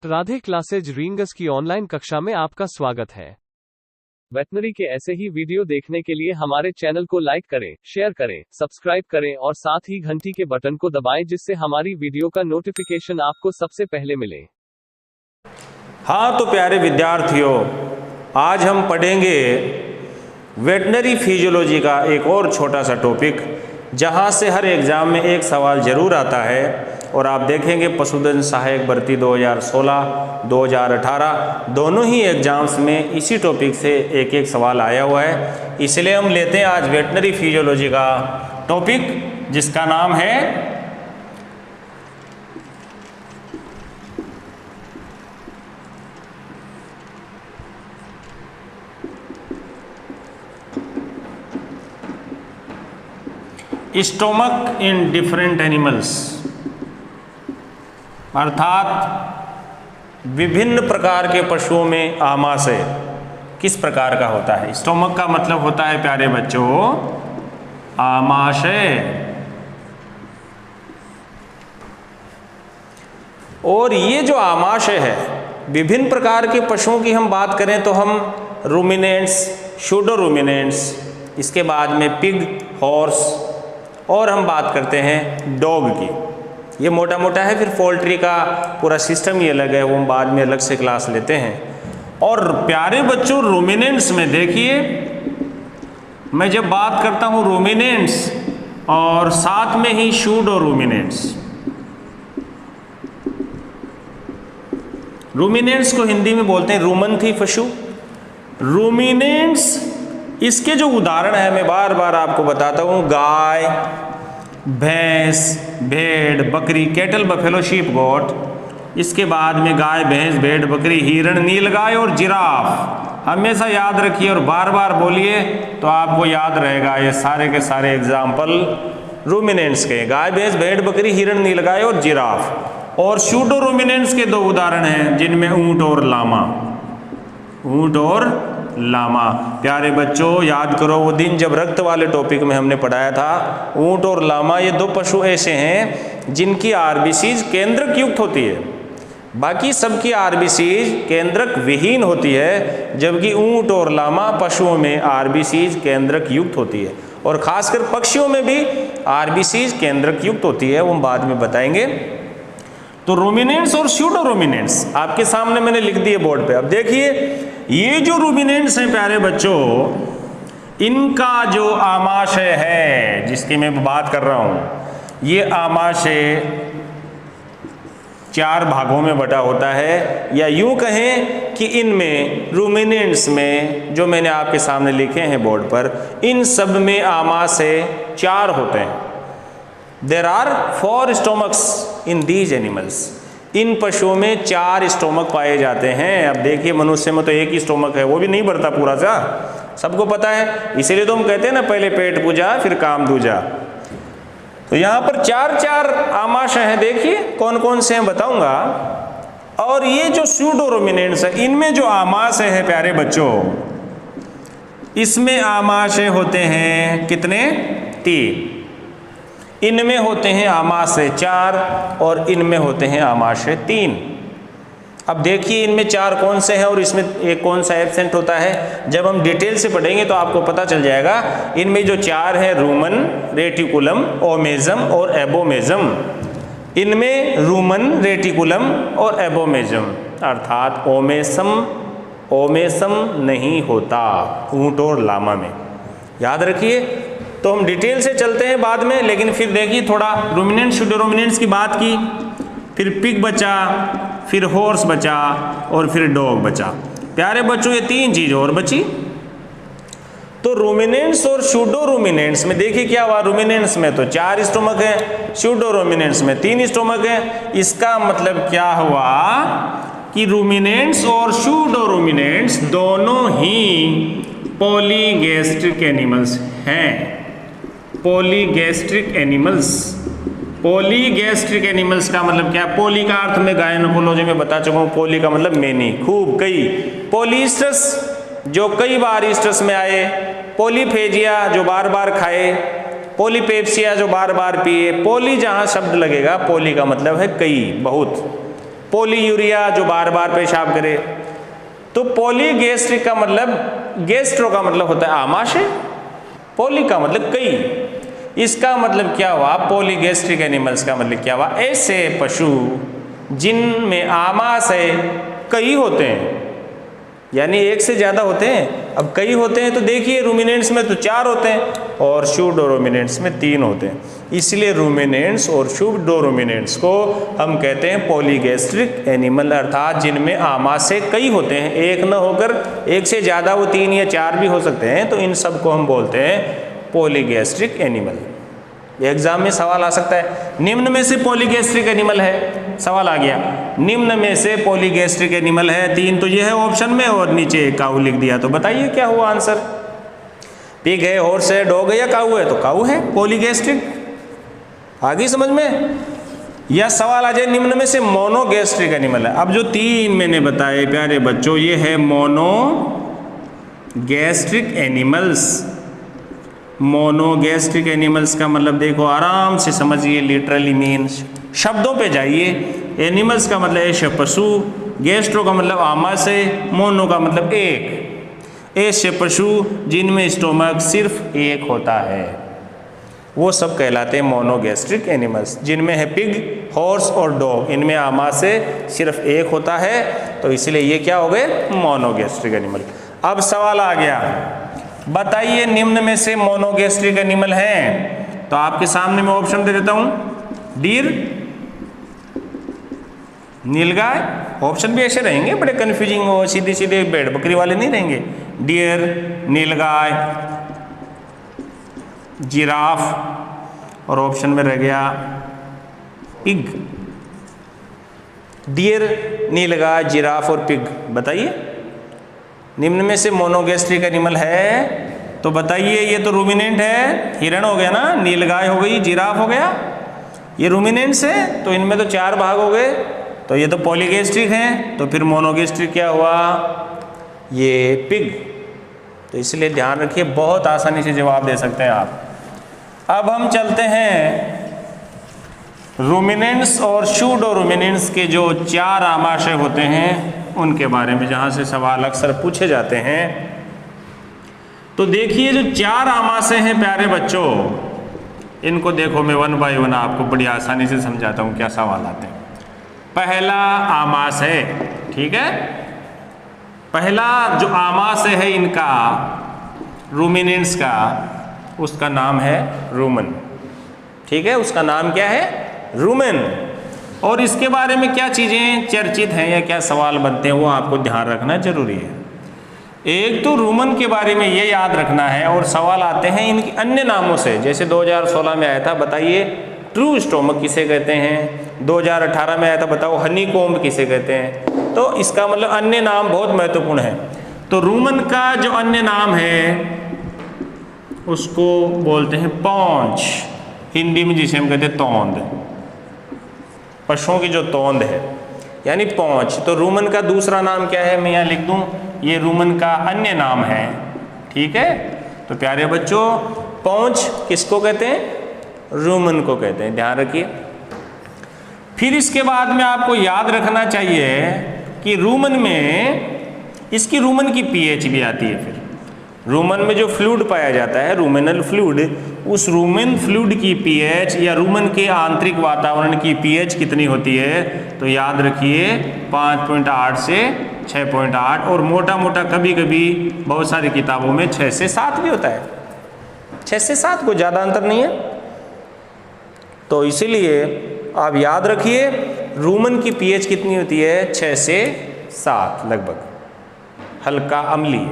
Radhe classes rings की online कक्षा में आपका स्वागत है। वेटनरी के ऐसे ही वीडियो देखने के लिए हमारे चैनल को लाइक करें, शेयर करें, सब्सक्राइब करें और साथ ही घंटी के बटन को दबाएं जिससे हमारी वीडियो का नोटिफिकेशन आपको सबसे पहले मिले। हाँ तो प्यारे विद्यार्थियों, आज हम पढ़ेंगे वेटनरी फिजियोलॉजी का एक और छोटा सा टॉपिक, जहाँ से हर एग्ज़ाम में एक सवाल ज़रूर आता है। और आप देखेंगे पशुधन सहायक भर्ती 2016, 2018 दोनों ही एग्ज़ाम्स में इसी टॉपिक से एक एक सवाल आया हुआ है। इसलिए हम लेते हैं आज वेटनरी फिजियोलॉजी का टॉपिक, जिसका नाम है स्टोमक इन डिफरेंट एनिमल्स, अर्थात विभिन्न प्रकार के पशुओं में आमाशय किस प्रकार का होता है। स्टोमक का मतलब होता है प्यारे बच्चों आमाशय, और ये जो आमाशय है विभिन्न प्रकार के पशुओं की हम बात करें तो हम रूमिनेंट्स, शूडो रूमिनेंट्स, इसके बाद में पिग, हॉर्स, और हम बात करते हैं डॉग की। ये मोटा मोटा है, फिर पोल्ट्री का पूरा सिस्टम ही अलग है, वो हम बाद में अलग से क्लास लेते हैं। और प्यारे बच्चों रूमिनेंट्स में देखिए, मैं जब बात करता हूँ रूमिनेंट्स और साथ में ही शूडो रूमिनेंट्स, रूमिनेंट्स को हिंदी में बोलते हैं रूमंथी पशु। रूमिनेंट्स इसके जो उदाहरण है मैं बार बार आपको बताता हूँ, गाय, भैंस, भेड़, बकरी, कैटल, बफेलो, शीप, गोट, इसके बाद में गाय, भैंस, भेड़, बकरी, हिरण, नीलगाय और जिराफ। हमेशा याद रखिए और बार बार बोलिए तो आपको याद रहेगा। ये सारे के सारे एग्जाम्पल रूमिनेंट्स के, गाय, भैंस, भेड़, बकरी, हिरण, नीलगाय और जिराफ। और शूडो रूमिनेंट्स के दो उदाहरण हैं जिनमें ऊंट और लामा, ऊंट और लामा। प्यारे बच्चों याद करो वो दिन जब रक्त वाले टॉपिक में हमने पढ़ाया था, ऊंट और लामा ये दो पशु ऐसे हैं जिनकी आरबीसीज केंद्रक युक्त होती है, बाकी सबकी आरबीसीज केंद्रक विहीन होती है, जबकि ऊंट और लामा पशुओं में आरबीसीज केंद्रक युक्त होती है। और खासकर पक्षियों में भी आरबीसीज केंद्रक युक्त होती है, वो हम बाद में बताएंगे। तो रूमिनेंट्स और स्यूडो रूमिनेंट्स आपके सामने मैंने लिख दिए बोर्ड पे। अब देखिए ये जो रूमिनेंट्स हैं प्यारे बच्चों, इनका जो आमाशय है जिसकी मैं बात कर रहा हूं, ये आमाशय चार भागों में बटा होता है, या यूं कहें कि इनमें रूमिनेंट्स में जो मैंने आपके सामने लिखे हैं बोर्ड पर, इन सब में आमाशय चार होते हैं। There are 4 stomachs in these animals. इन पशुओं में 4 स्टोमक पाए जाते हैं। अब देखिए मनुष्य में तो एक ही स्टोमक है, वो भी नहीं भरता पूरा सा, सबको पता है। इसीलिए तो हम कहते हैं ना पहले पेट पूजा फिर काम दूजा। तो यहाँ पर 4 आमाशय हैं, देखिए कौन कौन से हैं बताऊंगा। और ये जो स्यूडो रूमिनेंट्स है, इनमें जो आमाशय है प्यारे बच्चों, इसमें आमाशय होते हैं कितने? 3। इनमें होते हैं आमाशय 4 और इनमें होते हैं आमाशय 3। अब देखिए इनमें 4 कौन से हैं और इसमें एक कौन सा एब्सेंट होता है। जब हम डिटेल से पढ़ेंगे तो आपको पता चल जाएगा। इनमें जो 4 है रूमन, रेटिकुलम, ओमेजम और एबोमेजम। इनमें रूमन, रेटिकुलम और एबोमेजम, अर्थात ओमेसम नहीं होता ऊंट और लामा में, याद रखिए। तो हम डिटेल से चलते हैं बाद में, लेकिन फिर देखिए थोड़ा रूमिनेंट्स, शूडो रूमिनेंट्स की बात की, फिर पिग बचा, फिर हॉर्स बचा और फिर डॉग बचा। प्यारे बच्चों ये 3 चीज और बची। तो रूमिनेंट्स और शूडो रूमिनेंट्स में देखिए क्या हुआ। रूमिनेंट्स में तो 4 स्टोमक है, शूडो रूमिनेंट्स में 3 स्टोमक है। इसका मतलब क्या हुआ कि रूमिनेंट्स और शूडो रूमिनेंट्स दोनों ही पॉलीगैस्ट्रिक एनिमल्स हैं। पॉलीगैस्ट्रिक एनिमल्स, पॉलीगैस्ट्रिक एनिमल्स का मतलब क्या है? पॉली का अर्थ में गायनोकोलॉजी में बता चुका हूँ। पॉली का मतलब मेनी, खूब, कई। पॉलीस्टस जो कई बार ईस्टस में आए, पॉलीफेजिया जो बार बार खाए, पॉलीपेप्सिया जो बार बार पिए। पॉली जहाँ शब्द लगेगा, पॉली का मतलब है कई, बहुत। पॉलीयूरिया जो बार बार पेशाब करे। तो पॉलीगैस्ट्रिक का मतलब, गैस्ट्रो का मतलब होता है आमाशय, पॉली का मतलब कई। इसका मतलब क्या हुआ, पॉलीगैस्ट्रिक एनिमल्स का मतलब क्या हुआ, ऐसे पशु जिनमें आमाशय कई होते हैं, यानी एक से ज़्यादा होते हैं। अब कई होते हैं तो देखिए रूमिनेंट्स में तो 4 होते हैं और स्यूडोरुमिनेंट्स में 3 होते हैं, इसलिए रूमिनेंट्स और स्यूडोरुमिनेंट्स को हम कहते हैं पॉलीगैस्ट्रिक एनिमल, अर्थात जिनमें आमाशय कई होते हैं, एक न होकर एक से ज़्यादा, वो 3 या 4 भी हो सकते हैं, तो इन सब को हम बोलते हैं पॉलीगैस्ट्रिक एनिमल। एग्जाम में सवाल आ सकता है, निम्न में से पॉलीगैस्ट्रिक एनिमल है, सवाल आ गया निम्न में से पॉलीगैस्ट्रिक एनिमल है, 3 तो ये है ऑप्शन में और नीचे काऊ लिख दिया, तो बताइए क्या हुआ आंसर। पिग है, हॉर्स है, डॉग है या काऊ है, तो काऊ है पॉलीगैस्ट्रिक। आगे समझ में। या सवाल आ जाए निम्न में से मोनोगैस्ट्रिक एनिमल है। अब जो 3 मैंने बताए प्यारे बच्चों, ये है मोनोगैस्ट्रिक एनिमल्स। मोनोगैस्ट्रिक एनिमल्स का मतलब देखो आराम से समझिए, लिटरली मीन्स, शब्दों पे जाइए। एनिमल्स का मतलब ऐसे पशु, गैस्ट्रो का मतलब आमाशय, मोनो का मतलब एक, ऐसे पशु जिनमें स्टोमक सिर्फ एक होता है, वो सब कहलाते हैं मोनोगैस्ट्रिक एनिमल्स। जिनमें है पिग, हॉर्स और डॉग, इनमें आमाशय सिर्फ एक होता है, तो इसलिए ये क्या हो गए, मोनोगैस्ट्रिक एनिमल। अब सवाल आ गया, बताइए निम्न में से मोनोगैस्ट्रिक एनिमल हैं, तो आपके सामने मैं ऑप्शन दे देता हूं, डीर, नीलगाय, ऑप्शन भी ऐसे रहेंगे बड़े कंफ्यूजिंग, हो सीधे सीधे भेड़ बकरी वाले नहीं रहेंगे। डियर, नीलगाय, जिराफ और ऑप्शन में रह गया पिग। डियर, नीलगाय, जिराफ और पिग, बताइए निम्न में से मोनोगैस्ट्रिक एनिमल है, तो बताइए। ये तो रूमिनेंट है, हिरण हो गया ना, नीलगाय हो गई, जिराफ हो गया, ये रूमिनेंट्स है, तो इनमें तो 4 भाग हो गए, तो ये तो पॉलीगैस्ट्रिक हैं, तो फिर मोनोगैस्ट्रिक क्या हुआ, ये पिग। तो इसलिए ध्यान रखिए, बहुत आसानी से जवाब दे सकते हैं आप। अब हम चलते हैं रूमिनेंट्स और स्यूडोरुमिनेंट्स के जो 4 आमाशय होते हैं उनके बारे में, जहाँ से सवाल अक्सर पूछे जाते हैं। तो देखिए जो 4 आमाशय हैं प्यारे बच्चों, इनको देखो मैं 1 बाय 1 आपको बड़ी आसानी से समझाता हूँ क्या सवाल आते हैं। पहला आमाशय, ठीक है, पहला जो आमाशय है इनका रूमिनेंट्स का, उसका नाम है रूमन, ठीक है, उसका नाम क्या है, रूमेन। और इसके बारे में क्या चीज़ें चर्चित हैं या क्या सवाल बनते हैं वो आपको ध्यान रखना जरूरी है। एक तो रूमन के बारे में ये याद रखना है, और सवाल आते हैं इनके अन्य नामों से, जैसे 2016 में आया था, बताइए ट्रू स्टोमक किसे कहते हैं, 2018 में आया था, बताओ हनीकॉम्ब किसे कहते हैं। तो इसका मतलब अन्य नाम बहुत महत्वपूर्ण है। तो रूमन का जो अन्य नाम है उसको बोलते हैं पौंछ, हिंदी में जिसे हम कहते हैं तोंद, पशुओं की जो तोंद है यानी पौंछ। तो रूमन का दूसरा नाम क्या है, मैं यहाँ लिख दूँ, ये रूमन का अन्य नाम है, ठीक है। तो प्यारे बच्चों, पौंछ किसको कहते हैं, रूमन को कहते हैं, ध्यान रखिए। फिर इसके बाद में आपको याद रखना चाहिए कि रूमन में, इसकी रूमन की पीएच भी आती है। फिर रूमन में जो फ्लूइड पाया जाता है, रूमेनल फ्लूइड, उस रूमेन फ्लूइड की पीएच या रूमन के आंतरिक वातावरण की पीएच कितनी होती है, तो याद रखिए 5.8 से 6.8, और मोटा मोटा कभी कभी बहुत सारी किताबों में 6 से 7 भी होता है, 6 से 7, कोई ज़्यादा अंतर नहीं है। तो इसीलिए आप याद रखिए रूमन की पीएच कितनी होती है, 6 से 7 लगभग, हल्का अम्लीय।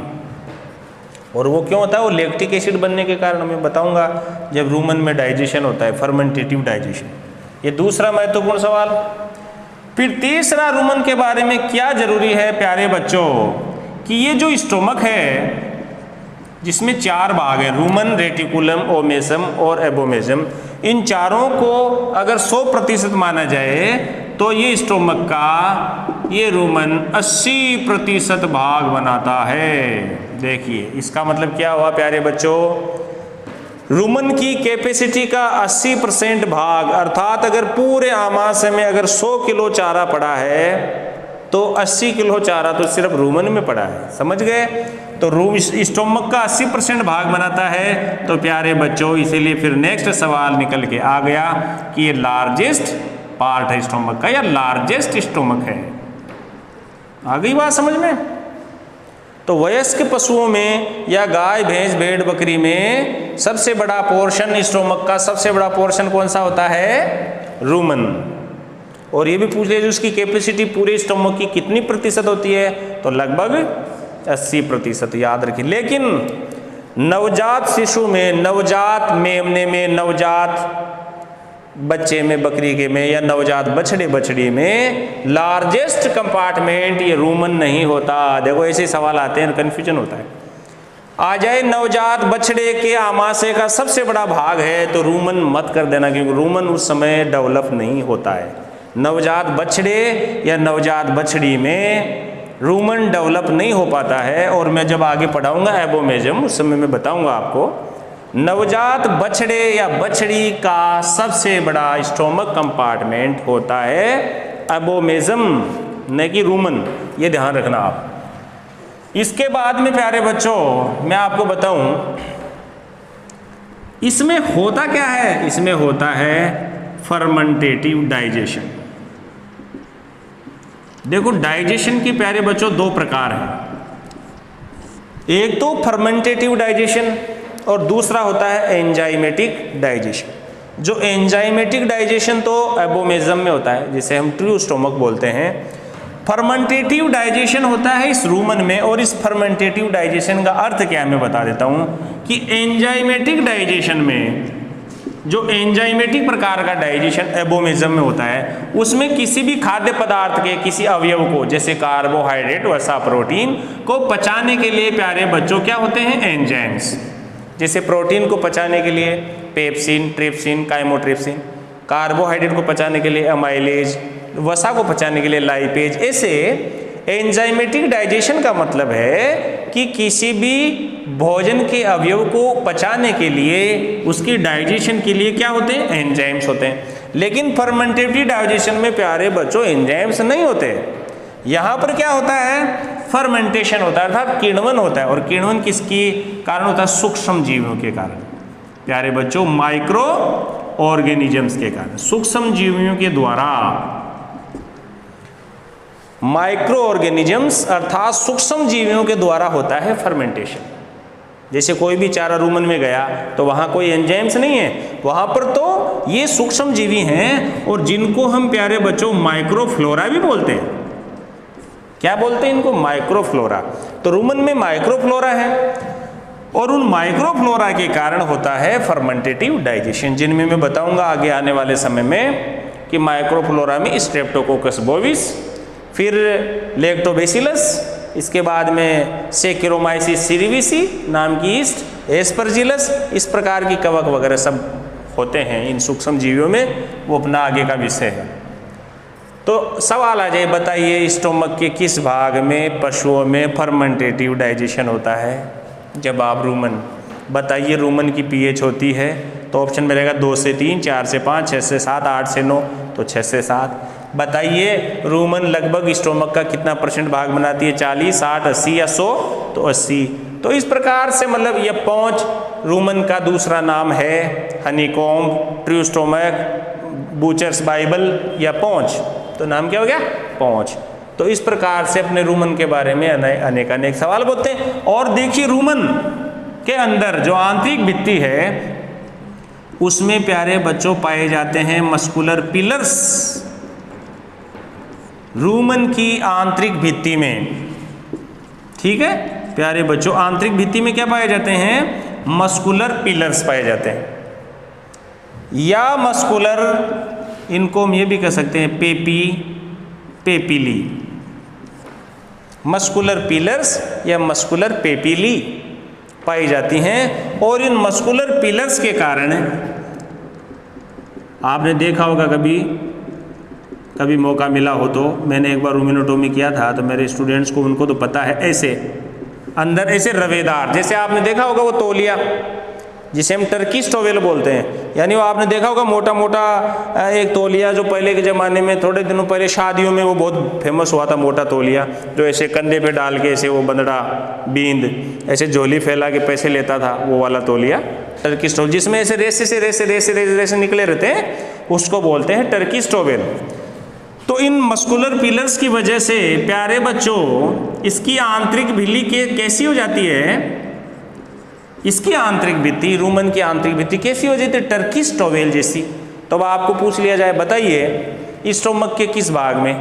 और वो क्यों होता है, वो लैक्टिक एसिड बनने के कारण, मैं बताऊंगा जब रूमन में डाइजेशन होता है, फर्मेंटेटिव डाइजेशन। ये दूसरा महत्वपूर्ण सवाल। फिर तीसरा, रूमन के बारे में क्या जरूरी है प्यारे बच्चों, कि ये जो स्टोमक है जिसमें 4 भाग हैं, रूमन, रेटिकुलम, ओमेसम और एबोमेसम, इन चारों को अगर 100% माना जाए तो ये स्टोमक का, ये रूमन 80% भाग बनाता है। देखिए इसका मतलब क्या हुआ प्यारे बच्चों, रूमन की कैपेसिटी का 80% भाग, अर्थात अगर पूरे आमाशय में अगर 100 किलो चारा पड़ा है तो 80 किलो चारा तो सिर्फ रूमन में पड़ा है, समझ गए। तो स्टोमक का 80% भाग बनाता है। तो प्यारे बच्चों, इसीलिए फिर नेक्स्ट सवाल निकल के आ गया कि ये लार्जेस्ट पार्ट है स्टोमक का या लार्जेस्ट स्टोमक है। आ गई बात समझ में। तो वयस्क पशुओं में या गाय भैंस भेड़ बकरी में सबसे बड़ा पोर्शन स्टोमक का सबसे बड़ा पोर्शन कौन सा होता है? रूमन। और ये भी पूछ लीजिए उसकी कैपेसिटी पूरे स्टोमक की कितनी प्रतिशत होती है? तो लगभग 80%, याद रखिए। लेकिन नवजात शिशु में, नवजात मेमने में, नवजात बच्चे में, बकरी के में या नवजात बछड़ी में लार्जेस्ट कंपार्टमेंट ये रूमन नहीं होता। देखो ऐसे सवाल आते हैं, कंफ्यूजन होता है। आ जाए नवजात बछड़े के आमाशय का सबसे बड़ा भाग है तो रूमन मत कर देना, क्योंकि रूमन उस समय डेवलप नहीं होता है। नवजात बछड़े या नवजात बछड़ी में रूमन डेवलप नहीं हो पाता है। और मैं जब आगे पढ़ाऊंगा एबोमेजम उस समय मैं बताऊंगा आपको। नवजात बछड़े या बछड़ी का सबसे बड़ा स्टोमक कंपार्टमेंट होता है एबोमेजम, न कि रूमन, ये ध्यान रखना आप। इसके बाद में प्यारे बच्चों मैं आपको बताऊं इसमें होता क्या है। इसमें होता है फर्मेंटेटिव डाइजेशन। देखो डाइजेशन की प्यारे बच्चों दो प्रकार हैं। एक तो फर्मेंटेटिव डाइजेशन और दूसरा होता है एंजाइमेटिक डाइजेशन। जो एंजाइमेटिक डाइजेशन तो एबोमेजम में होता है, जिसे हम ट्रू स्टोमक बोलते हैं। फर्मेंटेटिव डाइजेशन होता है इस रूमन में। और इस फर्मेंटेटिव डाइजेशन का अर्थ क्या है मैं बता देता हूं कि एंजाइमेटिक डाइजेशन में, जो एंजाइमेटिक प्रकार का डाइजेशन एबोमेजम में होता है, उसमें किसी भी खाद्य पदार्थ के किसी अवयव को, जैसे कार्बोहाइड्रेट वसा प्रोटीन को पचाने के लिए प्यारे बच्चों क्या होते हैं? एंजाइम्स। जैसे प्रोटीन को पचाने के लिए पेप्सिन, ट्रिप्सिन, काइमोट्रिप्सिन, कार्बोहाइड्रेट को पचाने के लिए अमाइलेज, वसा को पचाने के लिए लाइपेज। ऐसे एंजाइमेटिक डाइजेशन का मतलब है कि किसी भी भोजन के अवयव को पचाने के लिए, उसकी डाइजेशन के लिए क्या होते हैं? एंजाइम्स होते हैं। लेकिन फर्मेंटेटिव डाइजेशन में प्यारे बच्चों एंजाइम्स नहीं होते। यहाँ पर क्या होता है? फर्मेंटेशन होता है, अर्थात किण्वन होता है। और किण्वन किसकी कारण होता है? सूक्ष्म जीवों के कारण प्यारे बच्चों, माइक्रो ऑर्गेनिजम्स के कारण, सूक्ष्म जीवियों के द्वारा। माइक्रो ऑर्गेनिजम्स अर्थात सूक्ष्म जीवियों के द्वारा होता है फर्मेंटेशन। जैसे कोई भी चारा रूमन में गया तो वहाँ कोई एंजाइम्स नहीं है, वहाँ पर तो ये सूक्ष्म जीवी हैं और जिनको हम प्यारे बच्चों माइक्रोफ्लोरा भी बोलते हैं। क्या बोलते हैं इनको? माइक्रोफ्लोरा। तो रूमन में माइक्रोफ्लोरा है और उन माइक्रोफ्लोरा के कारण होता है फर्मेंटेटिव डाइजेशन, जिनमें मैं बताऊंगा आगे आने वाले समय में कि माइक्रोफ्लोरा में स्ट्रेप्टोकोकस बोविस, फिर लैक्टोबैसिलस, इसके बाद में सेक्रोमाइसिस सिरिविसी नाम की ईस्ट, एस्परजिलस, इस प्रकार की कवक वगैरह सब होते हैं इन सूक्ष्म जीवियों में। वो अपना आगे का विषय है। तो सवाल आ जाए, बताइए स्टोमक के किस भाग में पशुओं में फर्मेंटेटिव डाइजेशन होता है? जब आप रूमन बताइए, रूमन की पीएच होती है तो ऑप्शन में रहेगा 2 से 3, 4 से 5, 6 से 7, 8 से 9, तो 6 से 7। बताइए रूमन लगभग स्टोमक का कितना % भाग बनाती है? 40, 60, 80 या 100? तो 80। तो इस प्रकार से मतलब ये पौंच रूमन का दूसरा नाम है हनीकॉम्ब, ट्रू स्टोमक, बूचर्स बाइबल या पौंच। तो नाम क्या हो गया? पौंच। तो इस प्रकार से अपने रूमन के बारे में अनेक अनेक सवाल बोलते हैं। और देखिए रूमन के अंदर जो आंतरिक भित्ति है उसमें प्यारे बच्चों पाए जाते हैं मस्कुलर पिलर्स। रूमन की आंतरिक भित्ति में, ठीक है प्यारे बच्चों, आंतरिक भित्ति में क्या पाए जाते हैं? मस्कुलर पिलर्स पाए जाते हैं, या मस्कुलर, इनको हम ये भी कह सकते हैं पेपिली, मस्कुलर पिलर्स या मस्कुलर पेपिली पाई जाती हैं। और इन मस्कुलर पिलर्स के कारण आपने देखा होगा, कभी मौका मिला हो तो, मैंने एक बार रूमेनोटोमी किया था तो मेरे स्टूडेंट्स को, उनको तो पता है, ऐसे अंदर ऐसे रवेदार, जैसे आपने देखा होगा वो तौलिया, जिसे हम टर्किश टॉवेल बोलते हैं। यानी वो आपने देखा होगा मोटा मोटा एक तौलिया, जो पहले के ज़माने में थोड़े दिनों पहले शादियों में वो बहुत फेमस हुआ था, मोटा तौलिया जो ऐसे कंधे पे डाल के ऐसे वो बंदड़ा बींद ऐसे झोली फैला के पैसे लेता था, वो वाला तौलिया टर्किश टॉवेल, जिसमें ऐसे रेसे निकले रहते हैं, उसको बोलते हैं टर्किश टॉवेल। तो इन मस्कुलर पिलर्स की वजह से प्यारे बच्चों इसकी आंतरिक भित्ति कैसी हो जाती है, इसकी आंतरिक भित्ति, रूमन की आंतरिक भित्ति कैसी हो जाती है, टर्किश टॉवेल जैसी। तो अब आपको पूछ लिया जाए, बताइए स्टोमक के किस भाग में,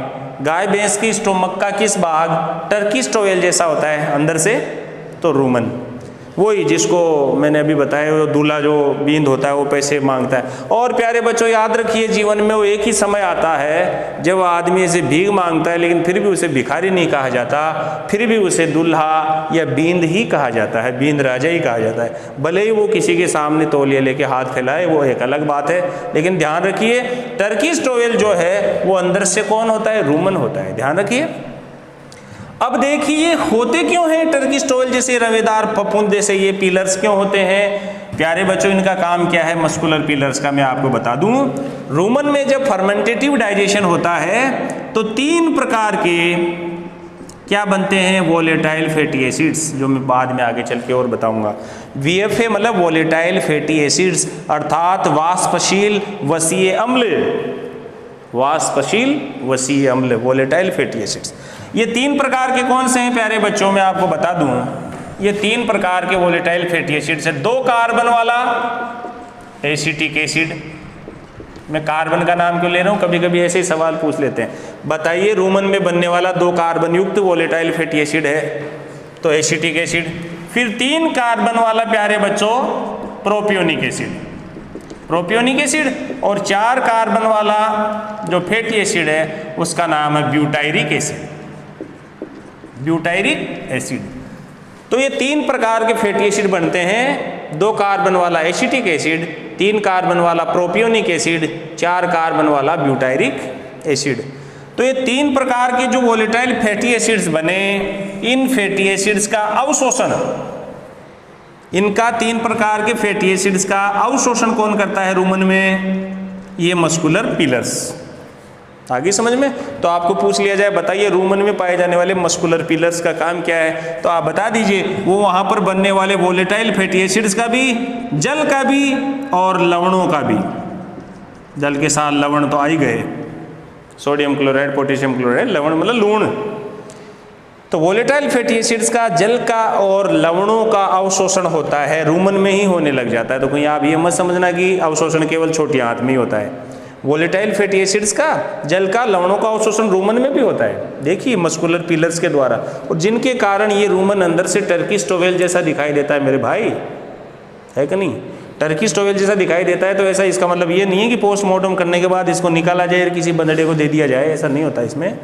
गाय भैंस की स्टोमक का किस भाग टर्किश टॉवेल जैसा होता है अंदर से, तो रूमन, वही जिसको मैंने अभी बताया, वो दूल्हा जो बींद होता है वो पैसे मांगता है। और प्यारे बच्चों याद रखिए, जीवन में वो एक ही समय आता है जब आदमी ऐसे भीख मांगता है, लेकिन फिर भी उसे भिखारी नहीं कहा जाता, फिर भी उसे दूल्हा या बींद ही कहा जाता है, बींद राजा ही कहा जाता है। भले ही वो किसी के सामने तौलिया लेके हाथ फैलाए, वो एक अलग बात है, लेकिन ध्यान रखिए टर्किश टॉवेल जो है वो अंदर से कौन होता है, रूमन होता है, ध्यान रखिए। अब देखिए होते क्यों हैं टर्किश टॉवेल जैसे रवेदार फफूंद जैसे ये पिलर्स क्यों होते हैं प्यारे बच्चों, इनका काम क्या है मस्कुलर पिलर्स का मैं आपको बता दूं। रूमन में जब फर्मेंटेटिव डाइजेशन होता है तो 3 प्रकार के क्या बनते हैं, वोलेटाइल फैटी एसिड्स, जो मैं बाद में आगे चल के और बताऊंगा। VFA मतलब वोलेटाइल फैटी एसिड्स, अर्थात वाष्पशील वसीय अम्ल, वाष्पशील वसीय अम्ल, वोलेटाइल फैटी एसिड्स। ये 3 प्रकार के कौन से हैं प्यारे बच्चों, मैं आपको बता दूं। ये 3 प्रकार के वोलेटाइल फैटी एसिड्स है। 2 कार्बन वाला एसिटिक एसिड, मैं कार्बन का नाम क्यों ले रहा हूँ, कभी कभी ऐसे ही सवाल पूछ लेते हैं, बताइए रूमन में बनने वाला 2 कार्बन युक्त वोलेटाइल फैटी एसिड है, तो एसिटिक एसिड। फिर 3 कार्बन वाला प्यारे बच्चों प्रोपियोनिक एसिड, प्रोपियोनिक एसिड, और 4 कार्बन वाला जो फैटी एसिड है उसका नाम है ब्यूटायरिक एसिड, ब्यूटायरिक एसिड। तो ये 3 प्रकार के फैटी एसिड बनते हैं, 2 कार्बन वाला एसिटिक एसिड, 3 कार्बन वाला प्रोपियोनिक एसिड, 4 कार्बन वाला ब्यूटायरिक एसिड। तो ये 3 प्रकार के जो वोलेटाइल फैटी एसिड्स बने, इन फैटी एसिड्स का अवशोषण, इनका 3 प्रकार के फैटी एसिड्स का अवशोषण कौन करता है रूमन में, ये मस्कुलर पिलर्स। आगे समझ में, तो आपको पूछ लिया जाए बताइए रूमन में पाए जाने वाले मस्कुलर पिलर्स का काम क्या है, तो आप बता दीजिए वो वहाँ पर बनने वाले वोलेटाइल फैटी एसिड्स का भी, जल का भी और लवणों का भी। जल के साथ लवण तो आ ही गए, सोडियम क्लोराइड, पोटेशियम क्लोराइड, लवण मतलब लूण। तो वोलेटाइल फैटी एसिड्स का, जल का और लवणों का अवशोषण होता है रूमन में ही होने लग जाता है। तो कहीं आप ये मत समझना कि अवशोषण केवल छोटी आंत में ही होता है, वोलेटाइल फैटी एसिड्स का, जल का, लवणों का अवशोषण रूमन में भी होता है, देखिए मस्कुलर पिलर्स के द्वारा, और जिनके कारण ये रूमन अंदर से टर्किश टॉवेल जैसा दिखाई देता है मेरे भाई, है कि नहीं, टर्किश टॉवेल जैसा दिखाई देता है। तो ऐसा इसका मतलब ये नहीं है कि पोस्टमार्टम करने के बाद इसको निकाला जाए और किसी बंदड़े को दे दिया जाए, ऐसा नहीं होता इसमें,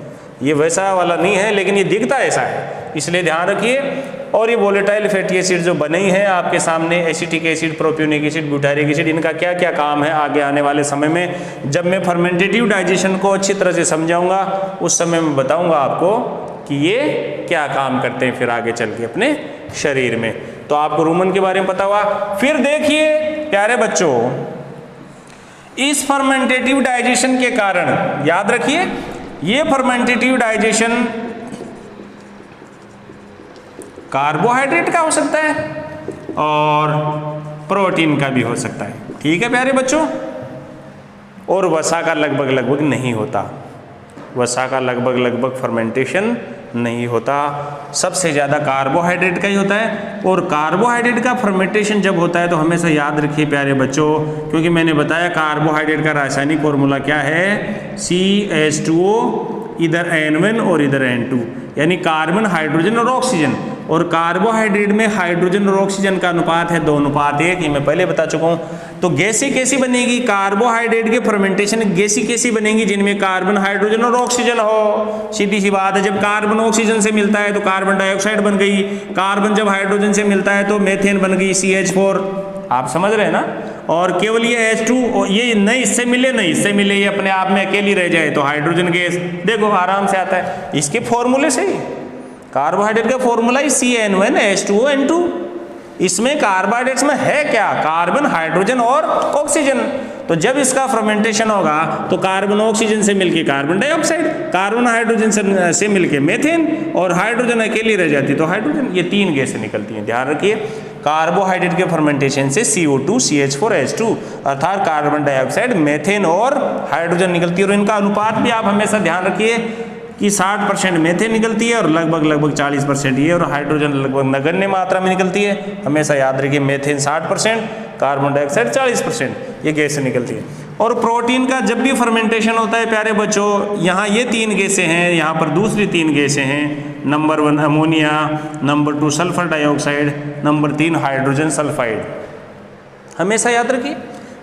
ये वैसा वाला नहीं है, लेकिन ये दिखता ऐसा है, इसलिए ध्यान रखिए। और ये वोलेटाइल फैटी एसिड जो बने ही हैं आपके सामने, acetic acid, propionic acid, butyric acid, इनका क्या क्या काम है आगे आने वाले समय में, जब मैं फर्मेंटेटिव डाइजेशन को अच्छी तरह से समझाऊंगा उस समय मैं बताऊंगा आपको कि ये क्या काम करते हैं फिर आगे चल के अपने शरीर में। तो आपको रूमन के बारे में पता हुआ। फिर देखिए प्यारे बच्चों, इस फर्मेंटेटिव डाइजेशन के कारण, याद रखिए ये फर्मेंटेटिव डाइजेशन कार्बोहाइड्रेट का हो सकता है और प्रोटीन का भी हो सकता है, ठीक है प्यारे बच्चों, और वसा का लगभग नहीं होता, वसा का लगभग फर्मेंटेशन नहीं होता, सबसे ज़्यादा कार्बोहाइड्रेट का ही होता है। और कार्बोहाइड्रेट का फर्मेंटेशन जब होता है तो हमेशा याद रखिए प्यारे बच्चों, क्योंकि मैंने बताया कार्बोहाइड्रेट का रासायनिक फॉर्मूला क्या है, CH2O, इधर N1 और इधर N2, यानी कार्बन, हाइड्रोजन और ऑक्सीजन। और कार्बोहाइड्रेट में हाइड्रोजन और ऑक्सीजन का अनुपात है 2:1, ये मैं पहले बता चुका हूँ। तो गैसें कैसी बनेगी, कार्बोहाइड्रेट के फर्मेंटेशन गैसें कैसी बनेगी, जिनमें कार्बन, हाइड्रोजन और ऑक्सीजन हो। सीधी सी बात है, जब कार्बन ऑक्सीजन से मिलता है तो कार्बन डाइऑक्साइड बन गई, कार्बन जब हाइड्रोजन से मिलता है तो मेथेन बन गई, CH4, आप समझ रहे हैं ना। और केवल ये H2, ये नहीं इससे मिले नहीं इससे मिले, ये अपने आप में अकेली रह जाए तो हाइड्रोजन गैस देखो आराम से आता है, इसके फॉर्मूले से ही। कार्बोहाइड्रेट का फॉर्मूला ही CN1H2O N2, इसमें कार्बोहाइड्रेट्स में है क्या, कार्बन, हाइड्रोजन और ऑक्सीजन। तो जब इसका फर्मेंटेशन होगा तो कार्बन ऑक्सीजन से मिलके कार्बन डाइऑक्साइड, कार्बन हाइड्रोजन से मिलके मीथेन, और हाइड्रोजन अकेली रह जाती तो हाइड्रोजन। ये 3 गैसें निकलती हैं, ध्यान रखिए। कार्बोहाइड्रेट के फर्मेंटेशन से CO2, CH4H2 अर्थात कार्बन डाइऑक्साइड, मीथेन और हाइड्रोजन निकलती है। और इनका अनुपात भी आप हमेशा ध्यान रखिए कि 60% मीथेन निकलती है और लगभग 40% ये, और हाइड्रोजन लगभग नगण्य मात्रा में निकलती है। हमेशा याद रखिए मीथेन 60%, कार्बन डाइऑक्साइड 40%, ये गैसें निकलती है। और प्रोटीन का जब भी फर्मेंटेशन होता है प्यारे बच्चों, यहाँ ये 3 गैसें हैं, यहाँ पर दूसरी 3 गैसें हैं। Number 1 ammonia, number 2 sulphur dioxide, number 3 hydrogen sulphide. हमेशा याद रखिए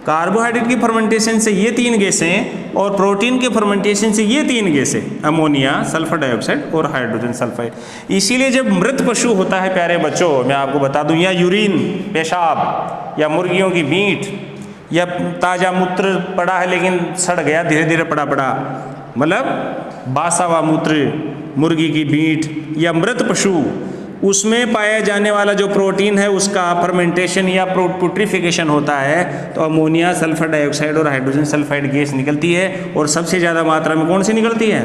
कार्बोहाइड्रेट की फर्मेंटेशन से ये 3 गैसें और प्रोटीन के फर्मेंटेशन से ये 3 गैसें, अमोनिया, सल्फर डाइऑक्साइड और हाइड्रोजन सल्फाइड। इसीलिए जब मृत पशु होता है प्यारे बच्चों, मैं आपको बता दूं, या यूरिन, पेशाब, या मुर्गियों की मीट, या ताज़ा मूत्र पड़ा है लेकिन सड़ गया, धीरे धीरे पड़ा मतलब बासा हुआ मूत्र, मुर्गी की मीट या मृत पशु, उसमें पाया जाने वाला जो प्रोटीन है उसका फर्मेंटेशन या पुट्रिफिकेशन होता है तो अमोनिया, सल्फर डाइऑक्साइड और हाइड्रोजन सल्फाइड गैस निकलती है। और सबसे ज़्यादा मात्रा में कौन सी निकलती है,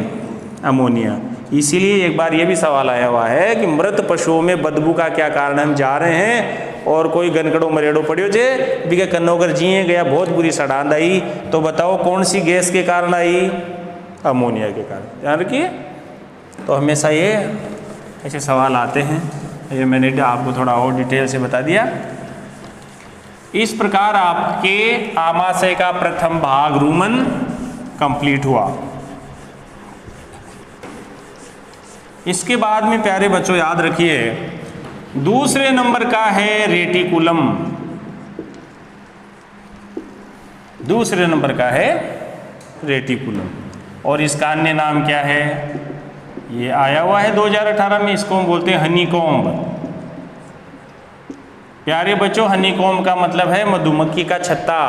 अमोनिया। इसीलिए एक बार ये भी सवाल आया हुआ है कि मृत पशुओं में बदबू का क्या कारण, हम जा रहे हैं और कोई गनकड़ो मरेड़ो पड़ियो जे बिके कन्नोकर जिए गया, बहुत बुरी सड़ांध आई, तो बताओ कौन सी गैस के कारण आई, अमोनिया के कारण। ध्यान रखिए। तो हमेशा ये ऐसे सवाल आते हैं, ये मैंने आपको थोड़ा और डिटेल से बता दिया। इस प्रकार आपके आमाशय का प्रथम भाग रूमन कंप्लीट हुआ। इसके बाद में प्यारे बच्चों याद रखिए दूसरे नंबर का है रेटिकुलम। दूसरे नंबर का है रेटिकुलम, और इसका अन्य नाम क्या है, ये आया हुआ है 2018 में, इसको हम बोलते हैं हनीकॉम्ब। प्यारे बच्चों हनीकॉम्ब का मतलब है मधुमक्खी का छत्ता।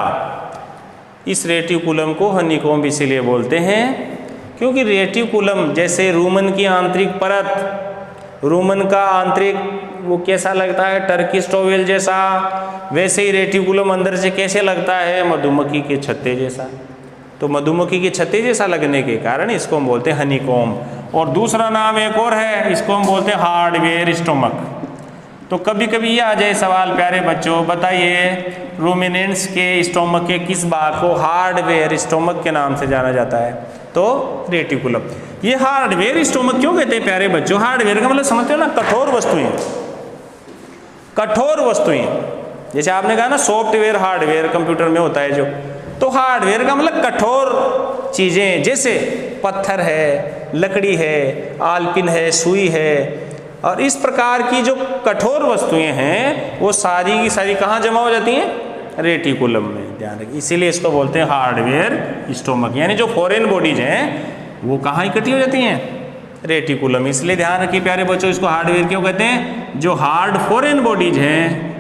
इस रेटिकुलम को हनीकॉम्ब इसीलिए बोलते हैं क्योंकि रेटिकुलम जैसे रूमन की आंतरिक परत, रूमन का आंतरिक वो कैसा लगता है, टर्किश टॉवेल जैसा, वैसे ही रेटिकुलम अंदर से कैसे लगता है, मधुमक्खी के छत्ते जैसा। तो मधुमक्खी के छत्ते जैसा लगने के कारण इसको हम बोलते हैं हनीकॉम्ब। और दूसरा नाम एक और है, इसको हम बोलते हैं हार्डवेयर स्टोमक। तो कभी कभी ये आ जाए सवाल प्यारे बच्चों, बताइए रूमिनेंट्स के स्टोमक के किस भाग को हार्डवेयर स्टोमक के नाम से जाना जाता है, तो रेटिकुलम। ये हार्डवेयर स्टोमक क्यों कहते हैं प्यारे बच्चों, हार्डवेयर का मतलब समझते हो ना, कठोर वस्तुएं, कठोर वस्तुएं। जैसे आपने कहा ना सॉफ्टवेयर हार्डवेयर कंप्यूटर में होता है जो, तो हार्डवेयर का मतलब कठोर चीजें, जैसे पत्थर है, लकड़ी है, आलपिन है, सुई है, और इस प्रकार की जो कठोर वस्तुएं हैं वो सारी की सारी कहाँ जमा हो जाती हैं, रेटिकुलम में। ध्यान रखिए, इसीलिए इसको बोलते हैं हार्डवेयर स्टोमक। यानी जो फॉरेन बॉडीज हैं वो कहाँ इकट्ठी हो जाती हैं, रेटिकुलम। इसलिए ध्यान रखिए प्यारे बच्चों, इसको हार्डवेयर क्यों कहते हैं, जो हार्ड फॉरेन बॉडीज हैं।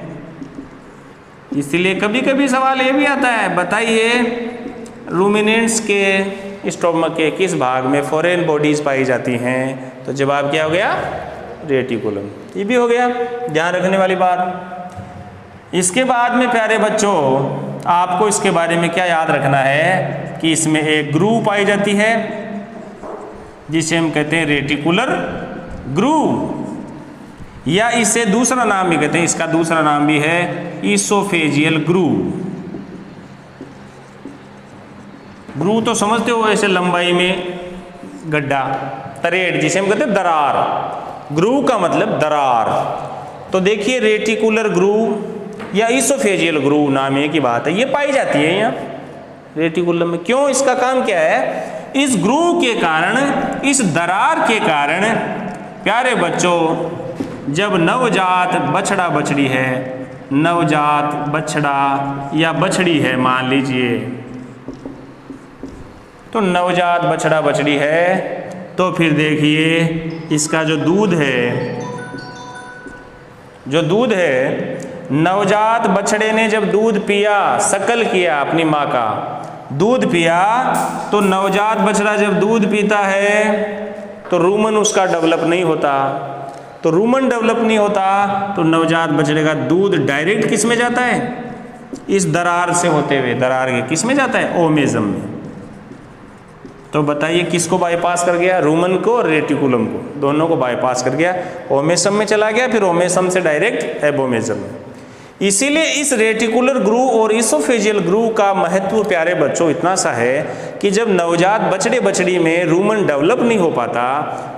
इसलिए कभी कभी सवाल ये भी आता है, बताइए रूमिनेंट्स के स्टोमक के किस भाग में फॉरेन बॉडीज पाई जाती हैं, तो जवाब क्या हो गया, रेटिकुलम। ये भी हो गया ध्यान रखने वाली बात। इसके बाद में प्यारे बच्चों आपको इसके बारे में क्या याद रखना है कि इसमें एक ग्रूव पाई जाती है जिसे हम कहते हैं रेटिकुलर ग्रूव, या इसे दूसरा नाम भी कहते हैं, इसका दूसरा नाम भी है इसोफेजियल ग्रूव। ग्रूव तो समझते हो, ऐसे लंबाई में गड्ढा, तरेड़ जिसे हम कहते हैं दरार। ग्रूव का मतलब दरार। तो देखिए रेटिकुलर ग्रूव या इसोफेजियल ग्रूव नाम की बात है, ये पाई जाती है यहाँ रेटिकुलम में। क्यों, इसका काम क्या है, इस ग्रूव के कारण, इस दरार के कारण प्यारे बच्चों जब नवजात बछड़ा बछड़ी है, नवजात बछड़ा या बछड़ी है मान लीजिए, तो नवजात बछड़ा बछड़ी है, तो फिर देखिए इसका जो दूध है, जो दूध है, नवजात बछड़े ने जब दूध पिया, सकल किया अपनी माँ का, दूध पिया, तो नवजात बछड़ा जब दूध पीता है तो रूमन उसका डेवलप नहीं होता। तो तो रूमन डेवलप नहीं होता तो नवजात बछड़े का दूध डायरेक्ट किस में जाता है, इस दरार से होते हुए, दरार के किस में जाता है, ओमेजम में। तो बताइए किसको बाईपास कर गया, रूमन को और रेटिकुलम को, दोनों को बाईपास कर गया, ओमेसम में चला गया, फिर ओमेसम से डायरेक्ट एबोमेजम में। इसीलिए इस रेटिकुलर ग्रूव और इसोफेजियल ग्रूव का महत्व प्यारे बच्चों इतना सा है कि जब नवजात बछड़े बछड़ी में रूमन डेवलप नहीं हो पाता,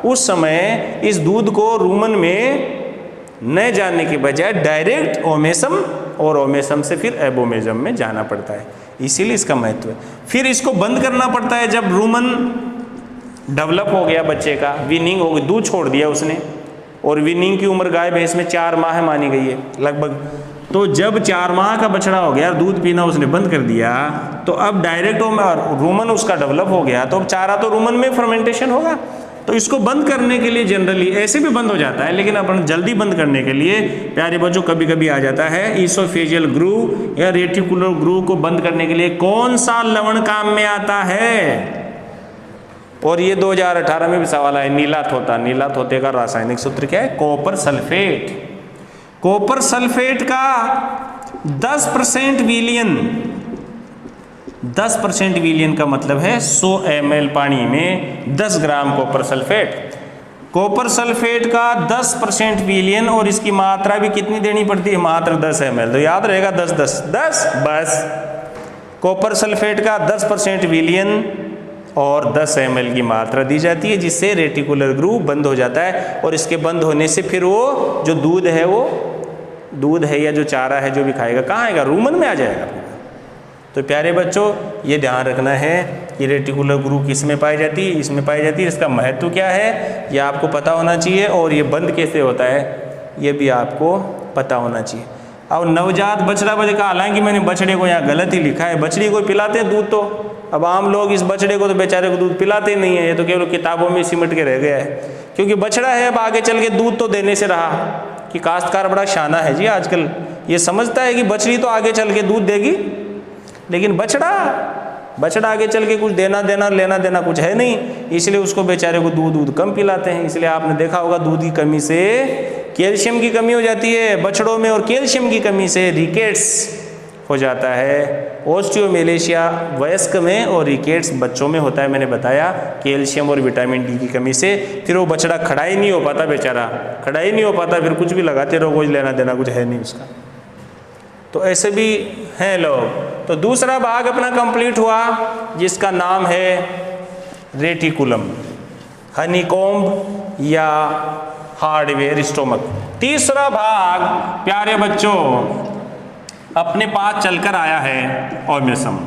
उस समय इस दूध को रूमन में न जाने के बजाय डायरेक्ट ओमेसम और ओमेसम से फिर एबोमेजम में जाना पड़ता है, इसीलिए इसका महत्व है। फिर इसको बंद करना पड़ता है जब रूमन डेवलप हो गया, बच्चे का वीनिंग हो गई, दूध छोड़ दिया उसने, और वीनिंग की उम्र गाय भैंस में 4 माह मानी गई है लगभग। तो जब 4 माह का बछड़ा हो गया, दूध पीना उसने बंद कर दिया, तो अब डायरेक्ट रूमन उसका डेवलप हो गया, तो अब चारा तो रूमन में फर्मेंटेशन होगा। तो इसको बंद करने के लिए जनरली ऐसे भी बंद हो जाता है, लेकिन अपन जल्दी बंद करने के लिए प्यारे बच्चों कभी कभी आ जाता है इसोफेजियल ग्रूव या रेटिकुलर ग्रूव को बंद करने के लिए कौन सा लवण काम में आता है। और ये 2018 में भी सवाल है, नीला थोता। नीला थोते का रासायनिक सूत्र क्या है, कॉपर सल्फेट। कॉपर सल्फेट का 10% विलियन, 10% विलियन का मतलब है 100 ml पानी में 10 gram copper sulphate. Copper sulphate का 10% विलियन, और इसकी मात्रा भी कितनी देनी पड़ती है, मात्र 10 ml। तो याद रहेगा 10 10 10 बस। कॉपर सल्फेट का 10% विलियन और 10 ml की मात्रा दी जाती है, जिससे रेटिकुलर ग्रूव बंद हो जाता है। और इसके बंद होने से फिर वो जो दूध है, वो दूध है या जो चारा है जो भी खाएगा, कहाँ आएगा, रूमन में आ जाएगा। तो प्यारे बच्चों ये ध्यान रखना है कि रेटिकुलर ग्रूव किस में पाई जाती है, इसमें पाई जाती है। इसका महत्व क्या है ये आपको पता होना चाहिए, और ये बंद कैसे होता है ये भी आपको पता होना चाहिए। अब नवजात बछड़ा का, हालांकि मैंने बछड़े को यहाँ गलत ही लिखा है, बछड़ी को पिलाते हैं दूध। तो अब आम लोग इस बछड़े को तो बेचारे को दूध पिलाते नहीं है, ये तो केवल किताबों में सिमट के रह गया है। क्योंकि बछड़ा है, अब आगे चल के दूध तो देने से रहा कि काश्तकार बड़ा शाना है जी आजकल, ये समझता है कि बछड़ी तो आगे चल के दूध देगी, लेकिन बछड़ा आगे चल के कुछ देना लेना देना कुछ है नहीं, इसलिए उसको बेचारे को दूध कम पिलाते हैं। इसलिए आपने देखा होगा दूध की कमी से कैल्शियम की कमी हो जाती है बछड़ों में, और कैल्शियम की कमी से रिकेट्स हो जाता है, ऑस्टियोमेलेशिया वयस्क में और रिकेट्स बच्चों में होता है। मैंने बताया कैल्शियम और विटामिन डी की कमी से फिर वो बछड़ा खड़ा ही नहीं हो पाता, बेचारा खड़ा ही नहीं हो पाता, फिर कुछ भी लगाते रहो, कुछ लेना देना कुछ है नहीं उसका। तो ऐसे भी हैं लोग। तो दूसरा भाग अपना कंप्लीट हुआ, जिसका नाम है रेटिकुलम, हनीकॉम्ब या हार्डवेयर स्टोमक। तीसरा भाग प्यारे बच्चों अपने पास चलकर आया है ओमेसम।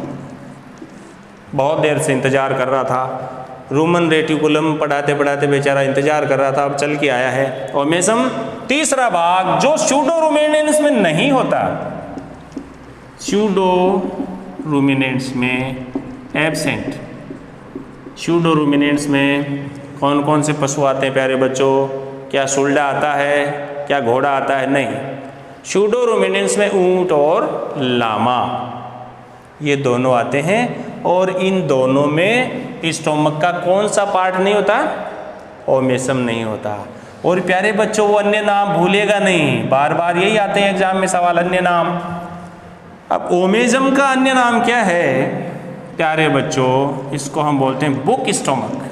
बहुत देर से इंतजार कर रहा था, रूमन रेटिकुलम पढ़ाते पढ़ाते बेचारा इंतजार कर रहा था, अब चल के आया है ओमेसम। तीसरा भाग जो स्यूडो रूमिनेंट्स में नहीं होता, स्यूडो रूमिनेंट्स में एब्सेंट। स्यूडो रूमिनेंट्स में कौन कौन से पशु आते हैं प्यारे बच्चों, क्या सुल्डा आता है, क्या घोड़ा आता है, नहीं। स्यूडो रूमिनेंट्स में ऊंट और लामा ये दोनों आते हैं, और इन दोनों में स्टोमक का कौन सा पार्ट नहीं होता, ओमेसम नहीं होता। और प्यारे बच्चों वो अन्य नाम भूलेगा नहीं, बार बार यही आते हैं एग्जाम में सवाल, अन्य नाम। अब ओमेसम का अन्य नाम क्या है प्यारे बच्चों, इसको हम बोलते हैं बुक स्टोमक।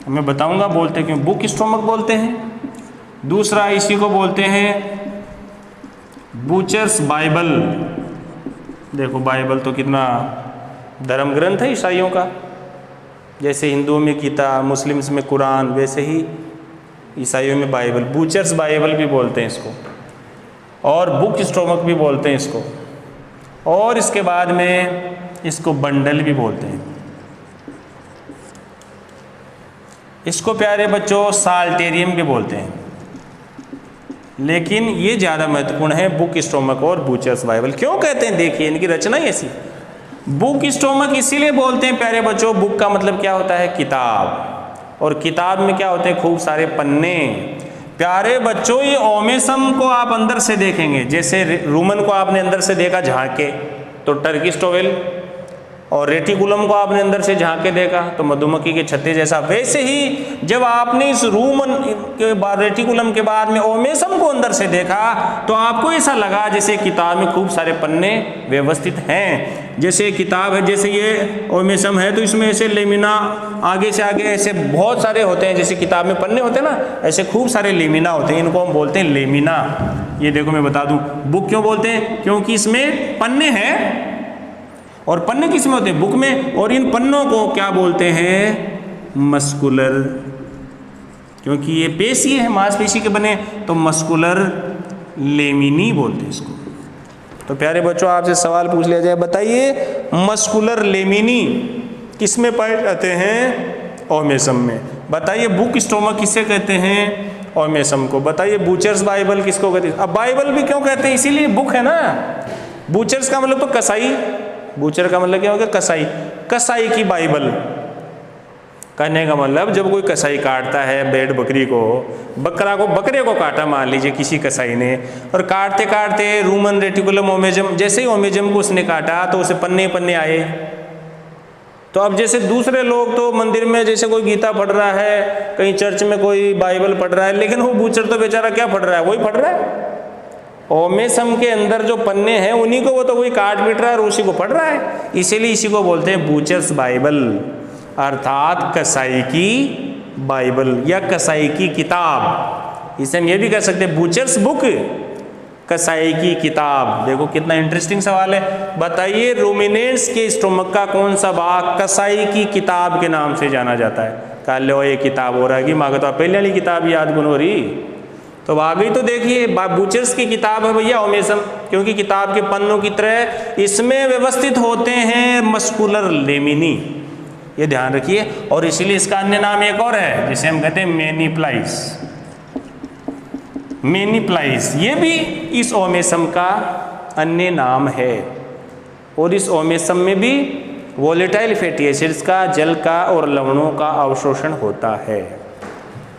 मैं बताऊंगा बोलते क्यों बुक स्टोमक बोलते हैं। दूसरा इसी को बोलते हैं बूचर्स बाइबल। देखो बाइबल तो कितना धर्म ग्रंथ है ईसाइयों का, जैसे हिंदुओं में गीता, मुस्लिम्स में कुरान, वैसे ही ईसाइयों में बाइबल। बूचर्स बाइबल भी बोलते हैं इसको, और बुक स्टोमक भी बोलते हैं इसको, और इसके बाद में इसको बंडल भी बोलते हैं। इसको प्यारे बच्चों साल्टेरियम भी बोलते हैं, लेकिन ये ज़्यादा महत्वपूर्ण है बुक स्टोमक और बूचर्स बाइबल। क्यों कहते हैं, देखिए इनकी रचना ही ऐसी। बुक स्टोमक इसीलिए बोलते हैं प्यारे बच्चों, बुक का मतलब क्या होता है, किताब, और किताब में क्या होते हैं, खूब सारे पन्ने। प्यारे बच्चों ये ओमेसम को आप अंदर से देखेंगे, जैसे रूमन को आपने अंदर से देखा झांक के, तो टर्किश टोवेल, और रेटिकुलम को आपने अंदर से झांक के देखा तो मधुमक्खी के छत्ते जैसा। वैसे ही जब आपने इस रूमन के बाद रेटिकुलम के बाद में ओमेसम को अंदर से देखा तो आपको ऐसा लगा जैसे किताब में खूब सारे पन्ने व्यवस्थित हैं। जैसे किताब है, जैसे ये ओमेसम है तो इसमें ऐसे लेमिना आगे से आगे ऐसे बहुत सारे होते हैं, जैसे किताब में पन्ने होते हैं ना, ऐसे खूब सारे लेमिना होते हैं, इनको हम बोलते हैं लेमिना। ये देखो मैं बता दूं, बुक क्यों बोलते हैं, क्योंकि इसमें पन्ने हैं और पन्ने किस में होते हैं, बुक में। और इन पन्नों को क्या बोलते हैं, मस्कुलर, क्योंकि ये पेशी है, मांसपेशी के बने, तो मस्कुलर लेमिनी बोलते हैं इसको। तो प्यारे बच्चों आपसे सवाल पूछ लिया जाए, बताइए मस्कुलर लेमिनी किस में पाए जाते हैं, ओमेसम में। बताइए बुक स्टोमक किसे कहते हैं, ओमेसम को। बताइए बूचर्स बाइबल किसको कहते हैं। अब बाइबल भी क्यों कहते हैं, इसीलिए बुक है ना। बूचर्स का मतलब तो कसाई, बूचर का मतलब क्या हो गया, कसाई। कसाई की बाइबल कहने का मतलब जब कोई कसाई काटता है भेड़ बकरी को, बकरे को काटा मान लीजिए किसी कसाई ने, और काटते काटते रूमन रेटिकुलम ओमेजम, जैसे ही ओमेजम को उसने काटा तो उसे पन्ने पन्ने आए। तो अब जैसे दूसरे लोग तो मंदिर में जैसे कोई गीता पढ़ रहा है, कहीं चर्च में कोई बाइबल पढ़ रहा है, लेकिन वो बूचर तो बेचारा क्या पढ़ रहा है, वही पढ़ रहा है। ओमेसम के अंदर जो पन्ने हैं उन्हीं को वो तो वही काट पीट रहा है और उसी को पढ़ रहा है, इसीलिए इसी को बोलते हैं बूचर्स बाइबल, अर्थात कसाई की बाइबल या कसाई की किताब। इसे हम ये भी कह सकते हैं बूचर्स बुक, कसाई की किताब। देखो कितना इंटरेस्टिंग सवाल है। बताइए रूमिनेंट्स के स्टोमक का कौन सा भाग कसाई की किताब के नाम से जाना जाता है। कह लो ये किताब हो रहा है कि मांगे तो पहले वाली किताब याद गुन हो रही, तो आ गई। तो देखिए बूचर्स की किताब है भैया ओमेसम, क्योंकि किताब के पन्नों की तरह इसमें व्यवस्थित होते हैं मस्कुलर लेमिनी, ये ध्यान रखिए। और इसीलिए इसका अन्य नाम एक और है जिसे हम कहते हैं मेनीप्लाइस। मेनीप्लाइस ये भी इस ओमेसम का अन्य नाम है। और इस ओमेसम में भी वोलेटाइल फैटी एसिड्स का, जल का और लवणों का अवशोषण होता है।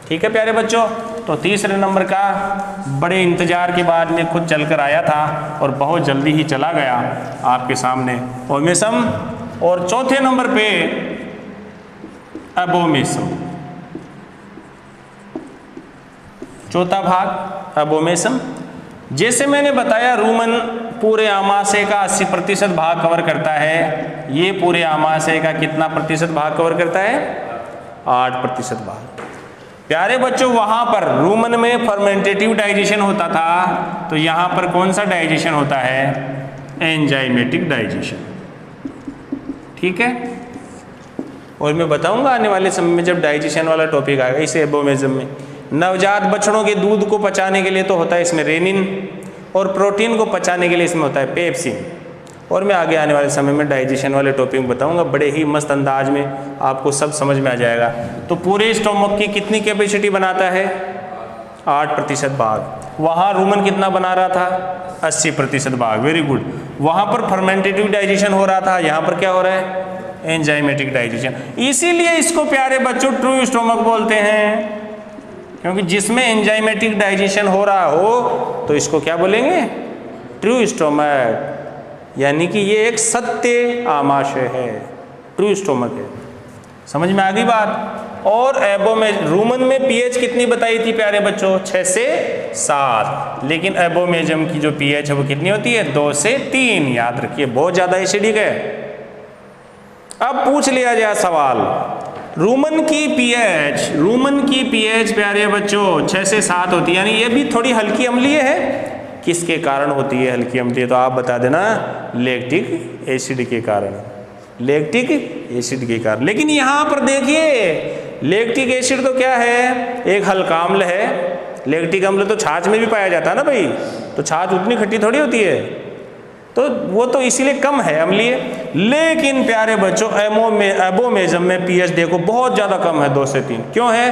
ठीक है प्यारे बच्चों, तो तीसरे नंबर का बड़े इंतजार के बाद में खुद चलकर आया था और बहुत जल्दी ही चला गया आपके सामने ओमेसम। और चौथे नंबर पे एबोमेसम, चौथा भाग एबोमेसम। जैसे मैंने बताया रूमन पूरे आमाशय का 80% भाग कवर करता है, ये पूरे आमाशय का कितना प्रतिशत भाग कवर करता है, 8% भाग। प्यारे बच्चों वहां पर रूमन में फर्मेंटेटिव डाइजेशन होता था, तो यहां पर कौन सा डाइजेशन होता है, एंजाइमेटिक डाइजेशन। ठीक है, और मैं बताऊंगा आने वाले समय में जब डाइजेशन वाला टॉपिक आएगा इसे एबोमेसम में। नवजात बछड़ों के दूध को पचाने के लिए तो होता है इसमें रेनिन, और प्रोटीन को पचाने के लिए इसमें होता है पेप्सिन। और मैं आगे आने वाले समय में डाइजेशन वाले टॉपिक बताऊंगा, बड़े ही मस्त अंदाज में आपको सब समझ में आ जाएगा। तो पूरे स्टोमक की कितनी कैपेसिटी बनाता है, 8% भाग। वहाँ रूमन कितना बना रहा था, 80% भाग। Very good. वहाँ पर फर्मेंटेटिव डाइजेशन हो रहा था, यहाँ पर क्या हो रहा है, एंजाइमेटिक डाइजेशन। इसीलिए इसको प्यारे बच्चों ट्रू स्टोमक बोलते हैं, क्योंकि जिसमें एंजाइमेटिक डाइजेशन हो रहा हो तो इसको क्या बोलेंगे, ट्रू स्टोमक। यानी कि ये एक सत्य आमाशय है, ट्रू स्टोमक है। समझ में आ गई बात। और रूमन में पीएच कितनी बताई थी प्यारे बच्चों, 6 से 7, लेकिन एबोमेजम की जो पीएच है वो कितनी होती है, 2 से 3। याद रखिए बहुत ज़्यादा एसिडिक है। अब पूछ लिया जाए सवाल, रूमन की पीएच प्यारे बच्चों 6 से 7 होती है, यानी ये भी थोड़ी हल्की अम्लीय है। किसके कारण होती है हल्की अम्लीय, तो आप बता देना, लैक्टिक एसिड के कारण, लैक्टिक एसिड के कारण। लेकिन यहाँ पर देखिए लैक्टिक एसिड तो क्या है, एक हल्का अम्ल है। लैक्टिक अम्ल तो छाछ में भी पाया जाता है ना भाई, तो छाछ उतनी खट्टी थोड़ी होती है, तो वो तो इसीलिए कम है अम्लीय। लेकिन प्यारे बच्चों एबोमेजम में पीएच देखो बहुत ज़्यादा कम है, 2 से 3। क्यों है,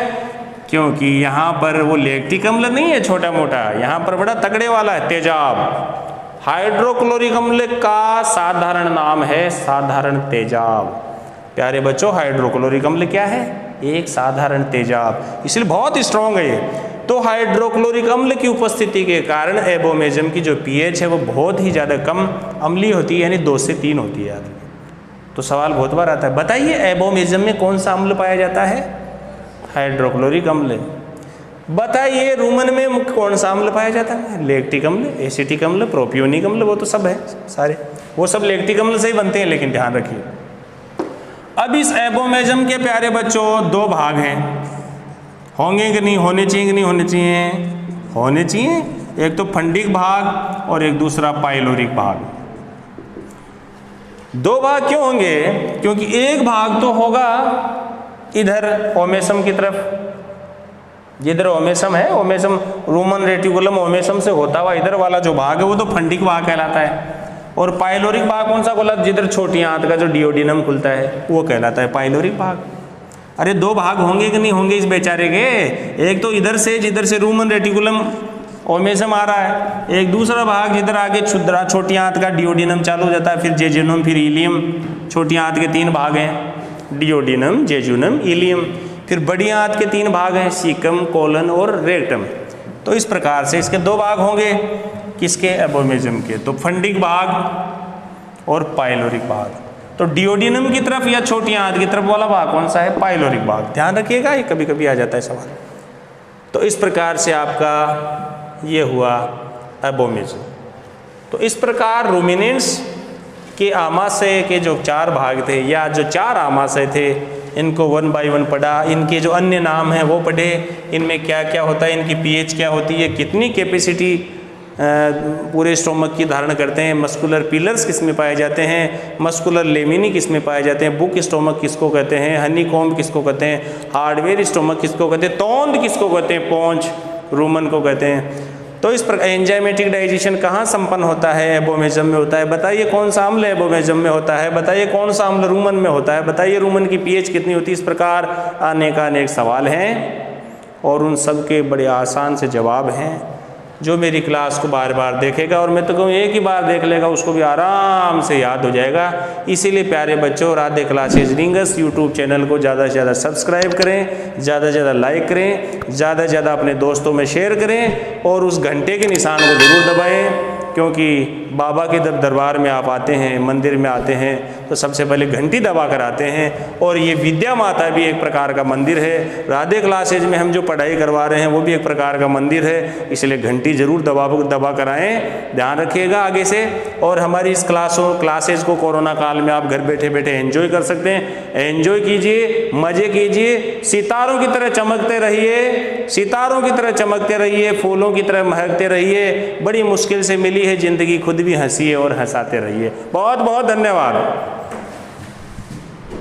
क्योंकि यहाँ पर वो लैक्टिक अम्ल नहीं है छोटा मोटा, यहाँ पर बड़ा तगड़े वाला है, तेजाब। हाइड्रोक्लोरिक अम्ल का साधारण नाम है साधारण तेजाब। प्यारे बच्चों हाइड्रोक्लोरिक अम्ल क्या है, एक साधारण तेजाब, इसलिए बहुत स्ट्रॉन्ग है ये। तो हाइड्रोक्लोरिक अम्ल की उपस्थिति के कारण एबोमेजम की जो पीएच है वो बहुत ही ज़्यादा कम अम्लीय होती है, यानी 2 से 3 होती है। तो सवाल बहुत बार आता है, बताइए एबोमेजम में कौन सा अम्ल पाया जाता है? हाइड्रोक्लोरिक अम्ल। बताइए रूमन में कौन सा अम्ल पाया जाता है? लैक्टिक अम्ल, एसिटिक अम्ल, प्रोपियोनिक अम्ल, वो तो सब है सारे, वो सब लैक्टिक अम्ल से ही बनते हैं, लेकिन ध्यान रखिए। अब इस एबोमेजम के प्यारे बच्चों दो भाग हैं, होंगे कि नहीं, होने चाहिए कि नहीं होने चाहिए? होने चाहिए। एक तो फंडिक भाग और एक दूसरा पाइलोरिक भाग। दो भाग क्यों होंगे? क्योंकि एक भाग तो होगा इधर ओमेसम की तरफ, जिधर ओमेसम है, ओमेसम रूमन रेटिकुलम ओमेसम से होता हुआ इधर वाला जो भाग है वो तो फंडिक भाग कहलाता है। और पाइलोरिक भाग कौन सा बोला? जिधर छोटी आंत का जो डियोडिनम खुलता है वो कहलाता है पाइलोरिक भाग। अरे दो भाग होंगे कि नहीं होंगे इस बेचारे के? एक तो इधर से जिधर से रूमन रेटिकुलम ओमेसम आ रहा है, एक दूसरा भाग जिधर आगे क्षुद्रा छोटी आंत का डियोडिनम चालू हो जाता है, फिर जेजुनम, फिर इलियम। छोटी आंत के तीन भाग हैं, डियोडिनम, जेजुनम, इलियम। फिर बड़ी आंत के तीन भाग हैं, सीकम, कोलन और रेक्टम। तो इस प्रकार से इसके दो भाग होंगे, किसके? एबोमेजम के। तो फंडिक भाग और पाइलोरिक भाग। तो डियोडिनम की तरफ या छोटी आंत की तरफ वाला भाग कौन सा है? पाइलोरिक भाग। ध्यान रखिएगा, ये कभी कभी आ जाता है सवाल। तो इस प्रकार से आपका ये हुआ एबोमेजम। तो इस प्रकार रूमिनेंट्स के आमाशय के जो चार भाग थे, या जो चार आमाशय थे, इनको वन बाय वन पढ़ा। इनके जो अन्य नाम हैं वो पढ़े, इनमें क्या क्या होता है, इनकी पीएच क्या होती है, कितनी कैपेसिटी पूरे स्टोमक की धारण करते हैं, मस्कुलर पिलर्स किस में पाए जाते हैं, मस्कुलर लेमिनी किस में पाए जाते हैं, बुक स्टोमक किसको कहते हैं, हनीकॉम्ब किसको कहते हैं, हार्डवेयर स्टोमक किसको कहते हैं, तोंद किसको कहते हैं, पोंच रूमन को कहते हैं। तो इस प्रकार एंजाइमेटिक डाइजेशन कहाँ संपन्न होता है? एबोमेजम में होता है। बताइए कौन सा अम्ल एबोमेजम में होता है? बताइए कौन सा अम्ल रूमन में होता है? बताइए रूमन की पीएच कितनी होती है? इस प्रकार अनेक सवाल हैं और उन सब के बड़े आसान से जवाब हैं। जो मेरी क्लास को बार बार देखेगा, और मैं तो कहूँ एक ही बार देख लेगा, उसको भी आराम से याद हो जाएगा। इसीलिए प्यारे बच्चों, Radhe classes rings YouTube channel को ज़्यादा से ज़्यादा सब्सक्राइब करें, ज़्यादा से ज़्यादा लाइक करें, ज़्यादा से ज़्यादा अपने दोस्तों में शेयर करें, और उस घंटे के निशान को ज़रूर दबाएँ। क्योंकि बाबा के जब दरबार में आप आते हैं, मंदिर में आते हैं, तो सबसे पहले घंटी दबा कर आते हैं। और ये विद्या माता भी एक प्रकार का मंदिर है। राधे क्लासेज में हम जो पढ़ाई करवा रहे हैं वो भी एक प्रकार का मंदिर है। इसलिए घंटी जरूर दबा कर आएँ, ध्यान रखिएगा आगे से। और हमारी इस क्लासेज को कोरोना काल में आप घर बैठे बैठे एंजॉय कर सकते हैं। एंजॉय कीजिए, मज़े कीजिए, सितारों की तरह चमकते रहिए, सितारों की तरह चमकते रहिए, फूलों की तरह महकते रहिए। बड़ी मुश्किल से मिली है ज़िंदगी, खुद भी हंसिए और हंसाते रहिए। बहुत बहुत धन्यवाद।